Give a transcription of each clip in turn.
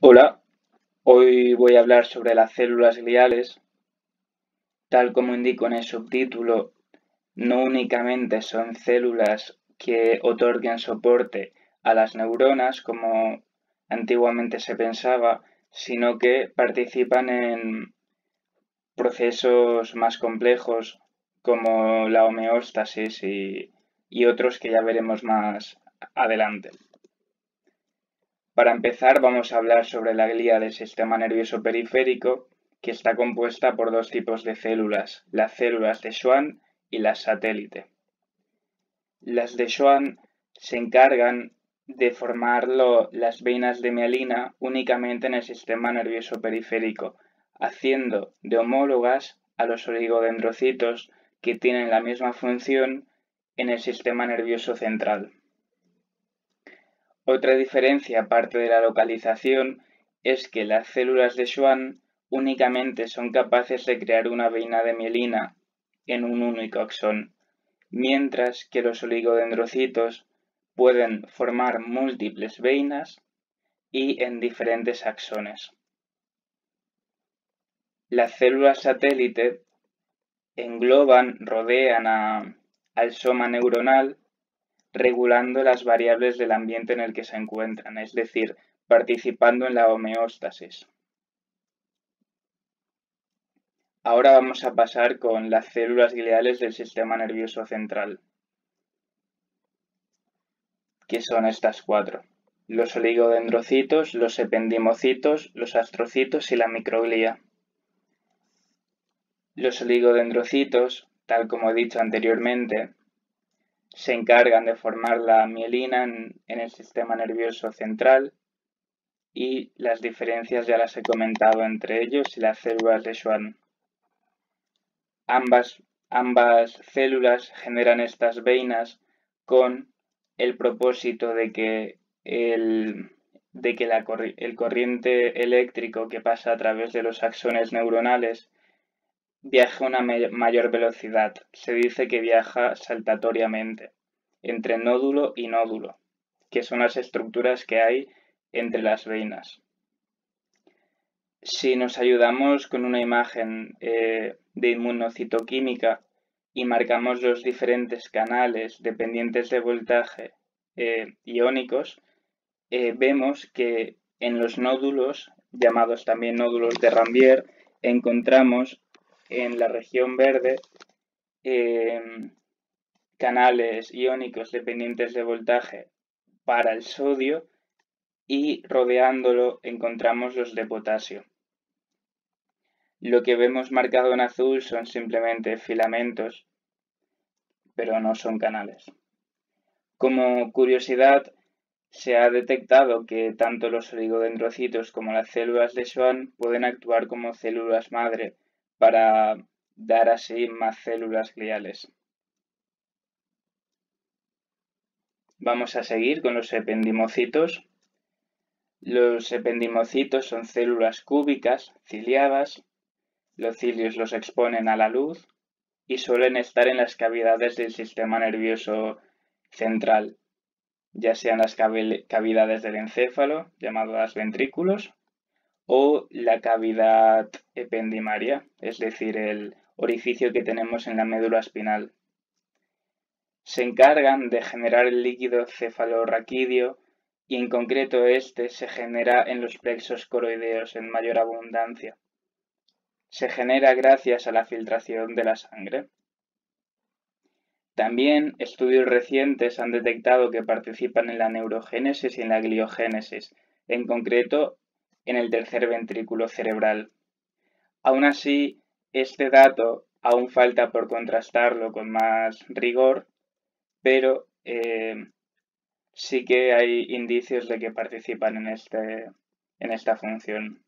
Hola, hoy voy a hablar sobre las células gliales. Tal como indico en el subtítulo, no únicamente son células que otorguen soporte a las neuronas, como antiguamente se pensaba, sino que participan en procesos más complejos como la homeostasis y otros que ya veremos más adelante. Para empezar, vamos a hablar sobre la glía del sistema nervioso periférico, que está compuesta por dos tipos de células, las células de Schwann y las satélite. Las de Schwann se encargan de formar las venas de mielina únicamente en el sistema nervioso periférico, haciendo de homólogas a los oligodendrocitos que tienen la misma función en el sistema nervioso central. Otra diferencia, aparte de la localización, es que las células de Schwann únicamente son capaces de crear una vena de mielina en un único axón, mientras que los oligodendrocitos pueden formar múltiples venas y en diferentes axones. Las células satélite rodean al soma neuronal, regulando las variables del ambiente en el que se encuentran, es decir, participando en la homeostasis. Ahora vamos a pasar con las células gliales del sistema nervioso central, que son estas cuatro: los oligodendrocitos, los ependimocitos, los astrocitos y la microglía. Los oligodendrocitos, tal como he dicho anteriormente, se encargan de formar la mielina en el sistema nervioso central, y las diferencias ya las he comentado entre ellos y las células de Schwann. Ambas células generan estas venas con el propósito de que el corriente eléctrico que pasa a través de los axones neuronales viaje a una mayor velocidad. Se dice que viaja saltatoriamente entre nódulo y nódulo, que son las estructuras que hay entre las venas. Si nos ayudamos con una imagen de inmunocitoquímica y marcamos los diferentes canales dependientes de voltaje iónicos, vemos que en los nódulos, llamados también nódulos de Ranvier, encontramos en la región verde canales iónicos dependientes de voltaje para el sodio, y rodeándolo encontramos los de potasio. Lo que vemos marcado en azul son simplemente filamentos, pero no son canales. Como curiosidad, se ha detectado que tanto los oligodendrocitos como las células de Schwann pueden actuar como células madre para dar así más células gliales. Vamos a seguir con los ependimocitos. Los ependimocitos son células cúbicas, ciliadas. Los cilios los exponen a la luz y suelen estar en las cavidades del sistema nervioso central, ya sean las cavidades del encéfalo, llamadas ventrículos, o la cavidad ependimaria, es decir, el orificio que tenemos en la médula espinal. Se encargan de generar el líquido cefalorraquídeo, y en concreto este se genera en los plexos coroideos en mayor abundancia. Se genera gracias a la filtración de la sangre. También estudios recientes han detectado que participan en la neurogénesis y en la gliogénesis, en concreto en el tercer ventrículo cerebral. Aún así, este dato aún falta por contrastarlo con más rigor, pero sí que hay indicios de que participan en esta función.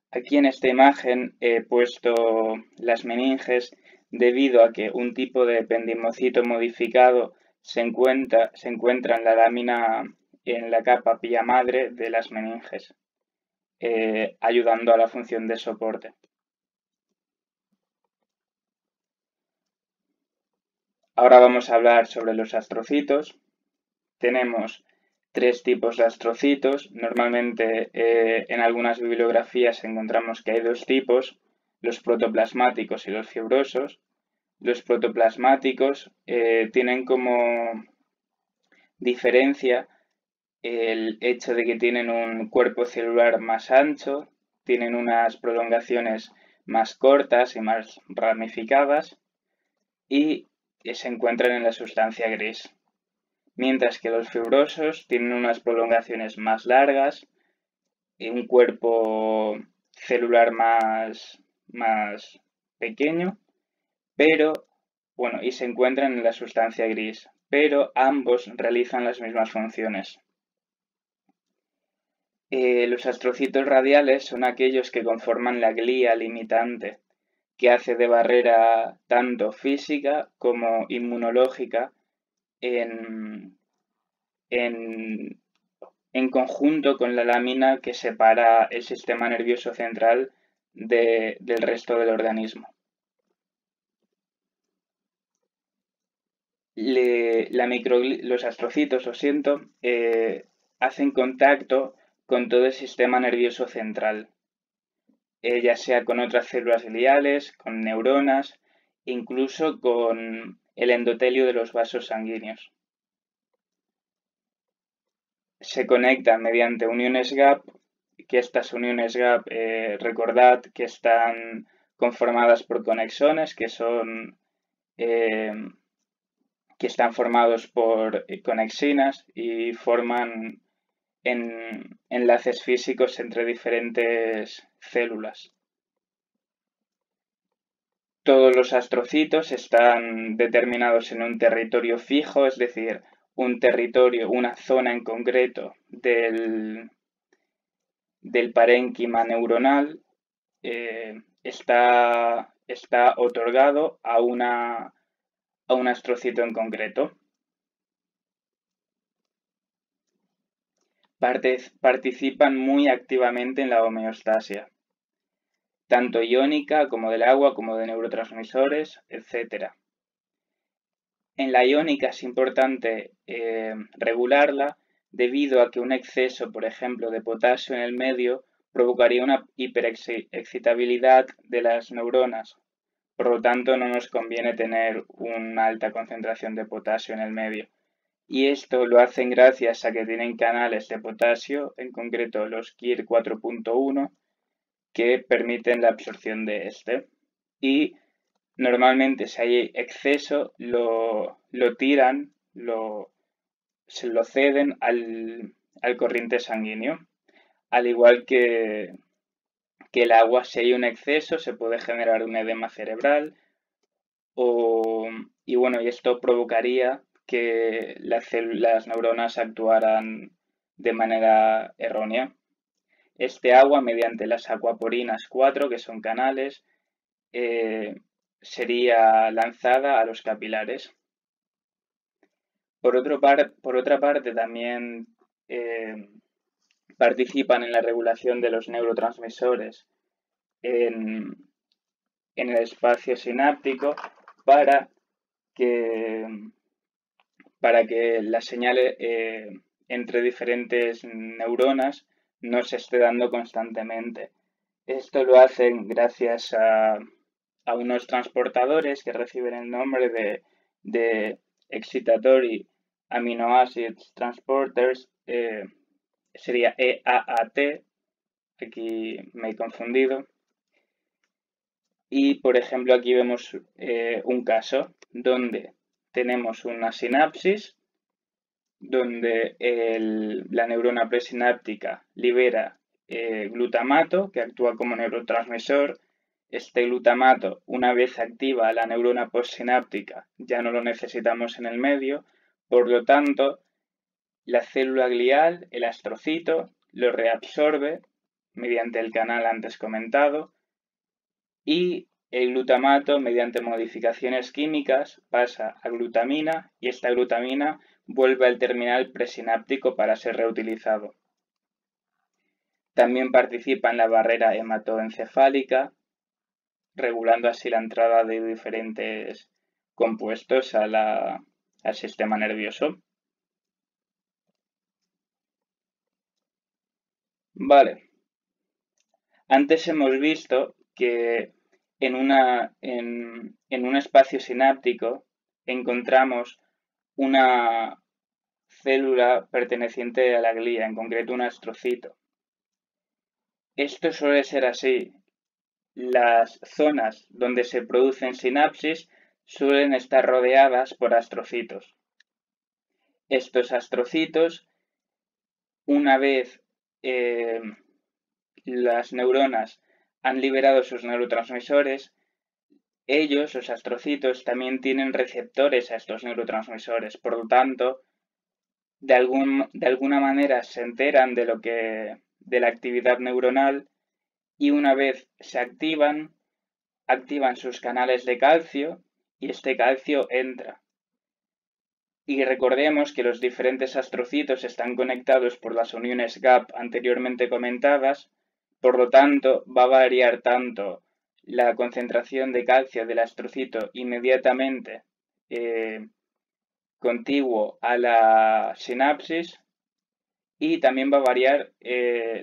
Aquí en esta imagen he puesto las meninges debido a que un tipo de ependimocito modificado se encuentra en la lámina, en la capa pía madre de las meninges, ayudando a la función de soporte. Ahora vamos a hablar sobre los astrocitos. Tenemos tres tipos de astrocitos. Normalmente en algunas bibliografías encontramos que hay dos tipos, los protoplasmáticos y los fibrosos. Los protoplasmáticos tienen como diferencia el hecho de que tienen un cuerpo celular más ancho, tienen unas prolongaciones más cortas y más ramificadas y se encuentran en la sustancia gris. Mientras que los fibrosos tienen unas prolongaciones más largas y un cuerpo celular más pequeño, pero bueno, y se encuentran en la sustancia gris, pero ambos realizan las mismas funciones. Los astrocitos radiales son aquellos que conforman la glía limitante, que hace de barrera tanto física como inmunológica en conjunto con la lámina que separa el sistema nervioso central del resto del organismo. Los astrocitos, hacen contacto con todo el sistema nervioso central, ya sea con otras células gliales, con neuronas, incluso con el endotelio de los vasos sanguíneos. Se conectan mediante uniones gap, que estas uniones gap, recordad que están conformadas por conexones, que están formados por conexinas y forman enlaces físicos entre diferentes células. Todos los astrocitos están determinados en un territorio fijo, es decir, un territorio, una zona en concreto del parénquima neuronal está otorgado a un astrocito en concreto. Participan muy activamente en la homeostasia, tanto iónica como del agua, como de neurotransmisores, etc. En la iónica es importante regularla debido a que un exceso, por ejemplo, de potasio en el medio provocaría una hiperexcitabilidad de las neuronas. Por lo tanto, no nos conviene tener una alta concentración de potasio en el medio. Y esto lo hacen gracias a que tienen canales de potasio, en concreto los KIR 4.1, que permiten la absorción de este. Y normalmente si hay exceso, lo tiran, se lo ceden al corriente sanguíneo. Al igual que el agua, si hay un exceso, se puede generar un edema cerebral. Y bueno, y esto provocaría que las neuronas actuaran de manera errónea. Este agua, mediante las acuaporinas 4, que son canales, sería lanzada a los capilares. Por otra parte, también participan en la regulación de los neurotransmisores en el espacio sináptico para que la señal entre diferentes neuronas no se esté dando constantemente. Esto lo hacen gracias a unos transportadores que reciben el nombre de Excitatory Amino Acids Transporters, sería EAAT, aquí me he confundido. Y por ejemplo aquí vemos un caso donde tenemos una sinapsis, donde la neurona presináptica libera glutamato, que actúa como neurotransmisor. Este glutamato, una vez activa la neurona postsináptica, ya no lo necesitamos en el medio, por lo tanto, la célula glial, el astrocito, lo reabsorbe mediante el canal antes comentado y el glutamato, mediante modificaciones químicas, pasa a glutamina y esta glutamina vuelve al terminal presináptico para ser reutilizado. También participa en la barrera hematoencefálica, regulando así la entrada de diferentes compuestos al sistema nervioso. Vale, antes hemos visto que en un espacio sináptico encontramos una célula perteneciente a la glía, en concreto un astrocito. Esto suele ser así. Las zonas donde se producen sinapsis suelen estar rodeadas por astrocitos. Estos astrocitos, una vez las neuronas han liberado sus neurotransmisores, ellos, los astrocitos, también tienen receptores a estos neurotransmisores. Por lo tanto, de alguna manera se enteran de la actividad neuronal y una vez se activan sus canales de calcio y este calcio entra. Y recordemos que los diferentes astrocitos están conectados por las uniones gap anteriormente comentadas, por lo tanto va a variar tanto la concentración de calcio del astrocito inmediatamente contiguo a la sinapsis y también va a variar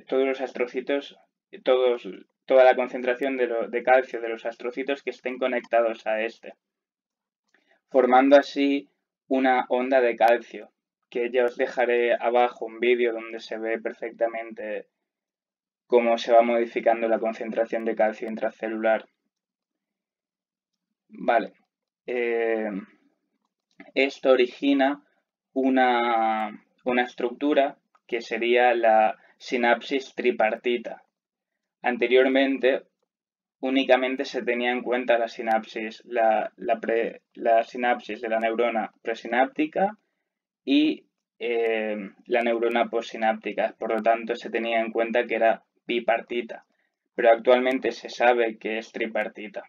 todos los astrocitos, toda la concentración de calcio de los astrocitos que estén conectados a este, formando así una onda de calcio, que ya os dejaré abajo un vídeo donde se ve perfectamente cómo se va modificando la concentración de calcio intracelular. Vale, esto origina una estructura que sería la sinapsis tripartita. Anteriormente únicamente se tenía en cuenta la sinapsis, la sinapsis de la neurona presináptica y la neurona postsináptica. Por lo tanto, se tenía en cuenta que era bipartita, pero actualmente se sabe que es tripartita.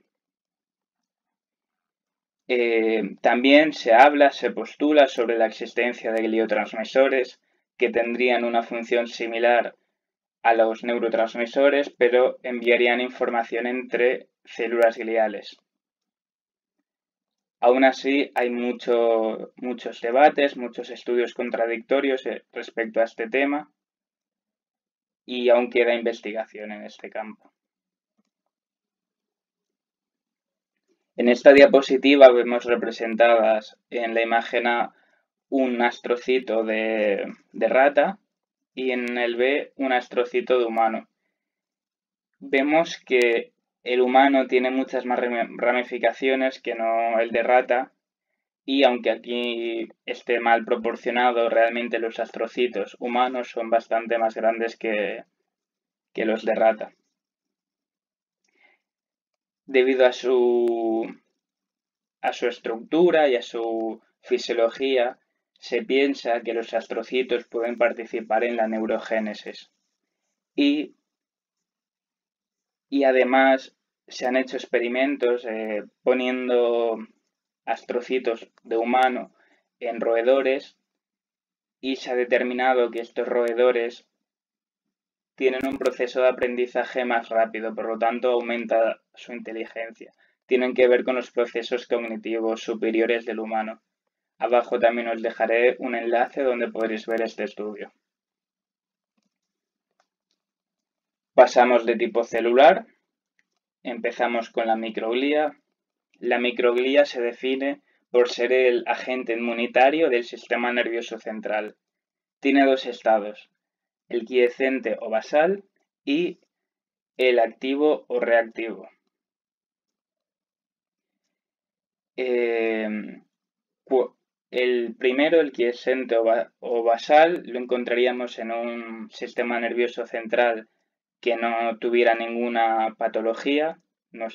También se postula sobre la existencia de gliotransmisores que tendrían una función similar a los neurotransmisores, pero enviarían información entre células gliales. Aún así, hay muchos debates, muchos estudios contradictorios respecto a este tema y aún queda investigación en este campo. En esta diapositiva vemos representadas en la imagen A un astrocito de rata y en el B un astrocito de humano. Vemos que el humano tiene muchas más ramificaciones que no el de rata y aunque aquí esté mal proporcionado, realmente los astrocitos humanos son bastante más grandes que los de rata. Debido a su estructura y a su fisiología, se piensa que los astrocitos pueden participar en la neurogénesis. Y además se han hecho experimentos poniendo astrocitos de humano en roedores y se ha determinado que estos roedores tienen un proceso de aprendizaje más rápido, por lo tanto aumenta su inteligencia. Tienen que ver con los procesos cognitivos superiores del humano. Abajo también os dejaré un enlace donde podréis ver este estudio. Pasamos de tipo celular, empezamos con la microglía. La microglía se define por ser el agente inmunitario del sistema nervioso central. Tiene dos estados, el quiescente o basal y el activo o reactivo. El primero, el quiescente o basal, lo encontraríamos en un sistema nervioso central que no tuviera ninguna patología, no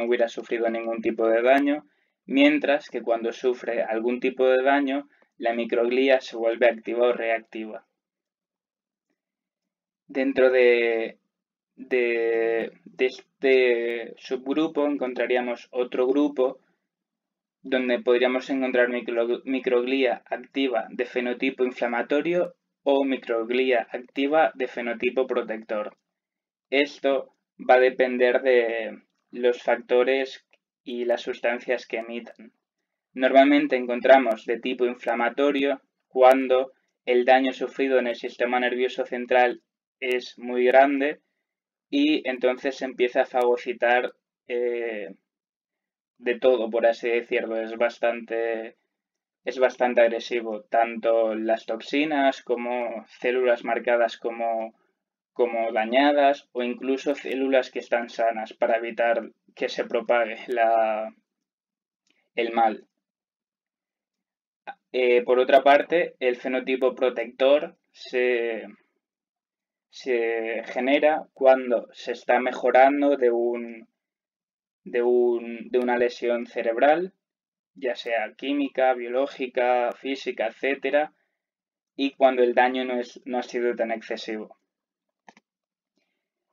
hubiera sufrido ningún tipo de daño, mientras que cuando sufre algún tipo de daño, la microglía se vuelve activa o reactiva. Dentro de este subgrupo encontraríamos otro grupo donde podríamos encontrar microglía activa de fenotipo inflamatorio o microglía activa de fenotipo protector. Esto va a depender de los factores y las sustancias que emitan. Normalmente encontramos de tipo inflamatorio cuando el daño sufrido en el sistema nervioso central es muy grande y entonces se empieza a fagocitar de todo, por así decirlo. Es bastante agresivo, tanto las toxinas como células marcadas como dañadas o incluso células que están sanas para evitar que se propague el mal. Por otra parte, el fenotipo protector se genera cuando se está mejorando de una lesión cerebral, ya sea química, biológica, física, etcétera, y cuando el daño no ha sido tan excesivo.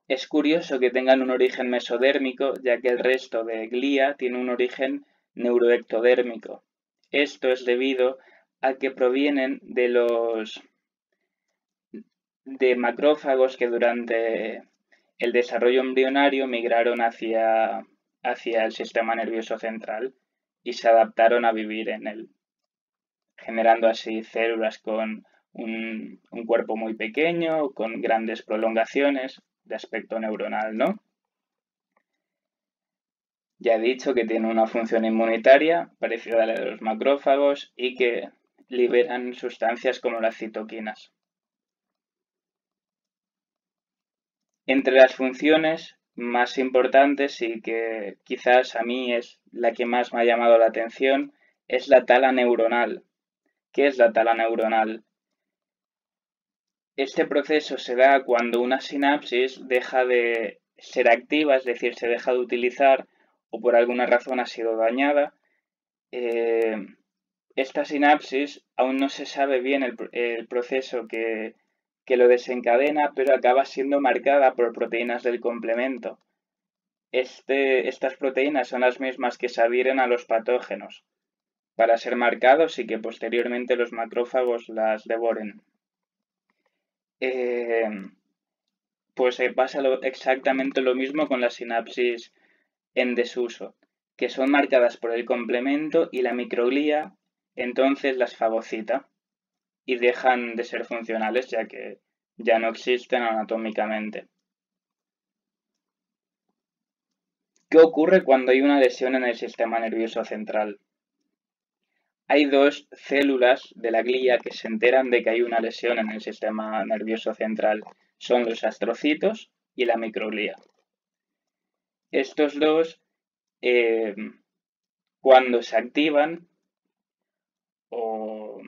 Es curioso que tengan un origen mesodérmico, ya que el resto de glía tiene un origen neuroectodérmico. Esto es debido a que provienen de macrófagos que durante el desarrollo embrionario migraron hacia el sistema nervioso central y se adaptaron a vivir en él, generando así células con un cuerpo muy pequeño, con grandes prolongaciones de aspecto neuronal, ¿no? Ya he dicho que tiene una función inmunitaria parecida a la de los macrófagos y que liberan sustancias como las citoquinas. Entre las funciones más importantes y que quizás a mí es la que más me ha llamado la atención es la tala neuronal. ¿Qué es la tala neuronal? Este proceso se da cuando una sinapsis deja de ser activa, es decir, se deja de utilizar o por alguna razón ha sido dañada. Esta sinapsis aún no se sabe bien el proceso que lo desencadena, pero acaba siendo marcada por proteínas del complemento. Estas proteínas son las mismas que se adhieren a los patógenos para ser marcados y que posteriormente los macrófagos las devoren. Pues pasa exactamente lo mismo con la sinapsis en desuso, que son marcadas por el complemento y la microglía entonces las fagocita y dejan de ser funcionales ya que ya no existen anatómicamente. ¿Qué ocurre cuando hay una lesión en el sistema nervioso central? Hay dos células de la glía que se enteran de que hay una lesión en el sistema nervioso central. Son los astrocitos y la microglía. Estos dos, cuando se activan o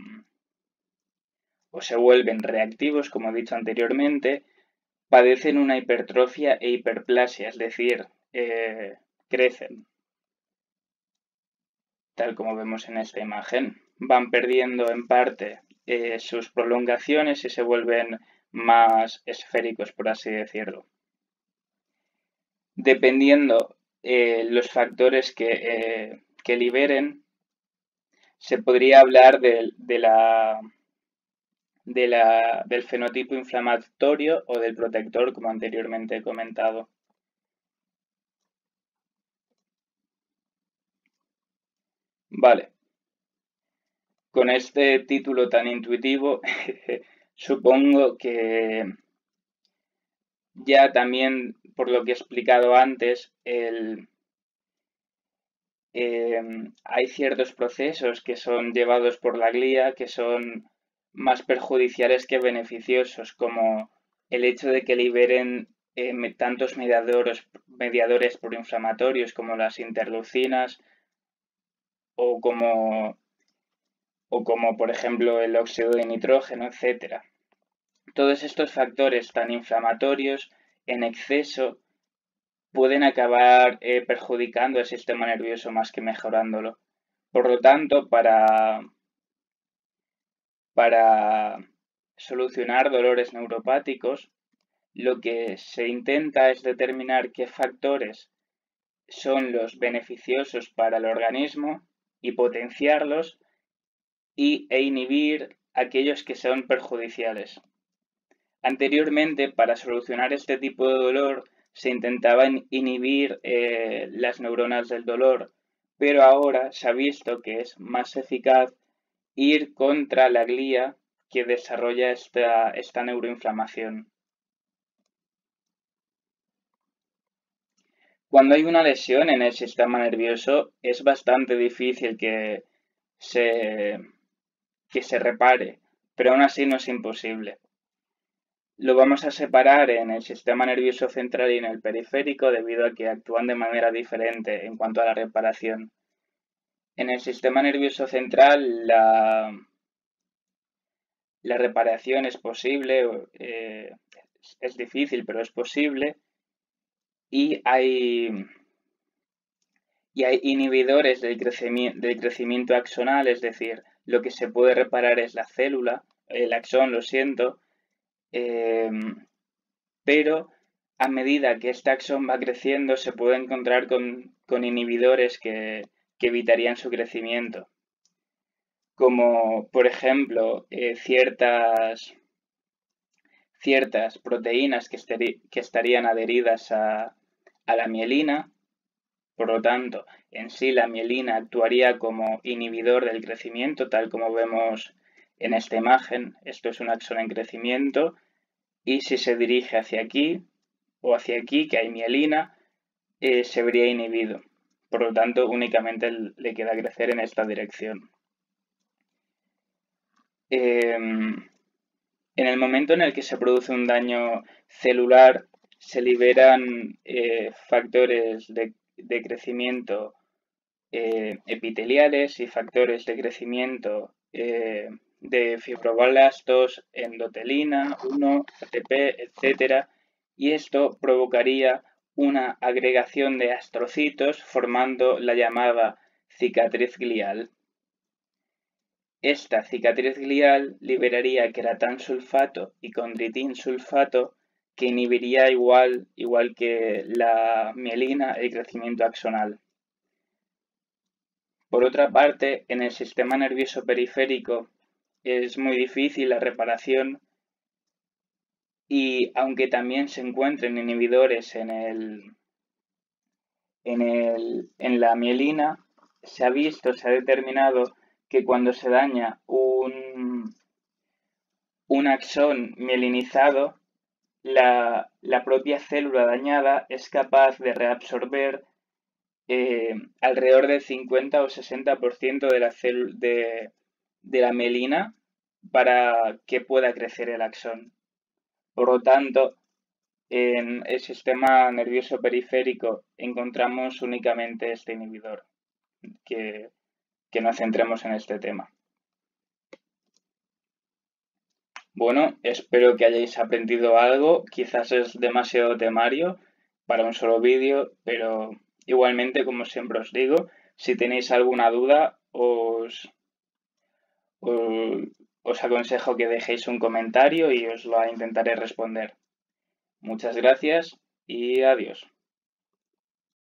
se vuelven reactivos, como he dicho anteriormente, padecen una hipertrofia e hiperplasia, es decir, crecen, tal como vemos en esta imagen. Van perdiendo en parte sus prolongaciones y se vuelven más esféricos, por así decirlo. Dependiendo los factores que liberen, se podría hablar del fenotipo inflamatorio o del protector, como anteriormente he comentado. Vale. Con este título tan intuitivo, supongo que ya también, por lo que he explicado antes, hay ciertos procesos que son llevados por la glía que son más perjudiciales que beneficiosos, como el hecho de que liberen tantos mediadores proinflamatorios como las interleucinas o como por ejemplo el óxido de nitrógeno, etc. Todos estos factores tan inflamatorios en exceso pueden acabar perjudicando el sistema nervioso más que mejorándolo. Por lo tanto, para solucionar dolores neuropáticos, lo que se intenta es determinar qué factores son los beneficiosos para el organismo y potenciarlos e inhibir aquellos que son perjudiciales. Anteriormente, para solucionar este tipo de dolor, se intentaba inhibir las neuronas del dolor, pero ahora se ha visto que es más eficaz ir contra la glía que desarrolla esta neuroinflamación. Cuando hay una lesión en el sistema nervioso es bastante difícil se, que se repare, pero aún así no es imposible. Lo vamos a separar en el sistema nervioso central y en el periférico debido a que actúan de manera diferente en cuanto a la reparación. En el sistema nervioso central la reparación es posible, es difícil, pero es posible, y hay inhibidores del crecimiento axonal, es decir, lo que se puede reparar es la célula, el axón, lo siento, pero a medida que este axón va creciendo se puede encontrar con inhibidores que evitarían su crecimiento, como por ejemplo ciertas proteínas que estarían adheridas a la mielina. Por lo tanto, en sí la mielina actuaría como inhibidor del crecimiento, tal como vemos en esta imagen. Esto es un axón en crecimiento y si se dirige hacia aquí o hacia aquí, que hay mielina, se vería inhibido. Por lo tanto, únicamente le queda crecer en esta dirección. En el momento en el que se produce un daño celular, se liberan factores de crecimiento epiteliales y factores de crecimiento de fibroblastos, endotelina, 1, ATP, etc. Y esto provocaría una agregación de astrocitos formando la llamada cicatriz glial. Esta cicatriz glial liberaría queratansulfato y condritinsulfato que inhibiría igual que la mielina el crecimiento axonal. Por otra parte, en el sistema nervioso periférico es muy difícil la reparación y aunque también se encuentren inhibidores en la mielina, se ha determinado que cuando se daña un axón mielinizado, la propia célula dañada es capaz de reabsorber alrededor del 50 o 60% de la mielina para que pueda crecer el axón. Por lo tanto, en el sistema nervioso periférico encontramos únicamente este inhibidor, que nos centremos en este tema. Bueno, espero que hayáis aprendido algo, quizás es demasiado temario para un solo vídeo, pero igualmente, como siempre os digo, si tenéis alguna duda, os aconsejo que dejéis un comentario y os lo intentaré responder. Muchas gracias y adiós.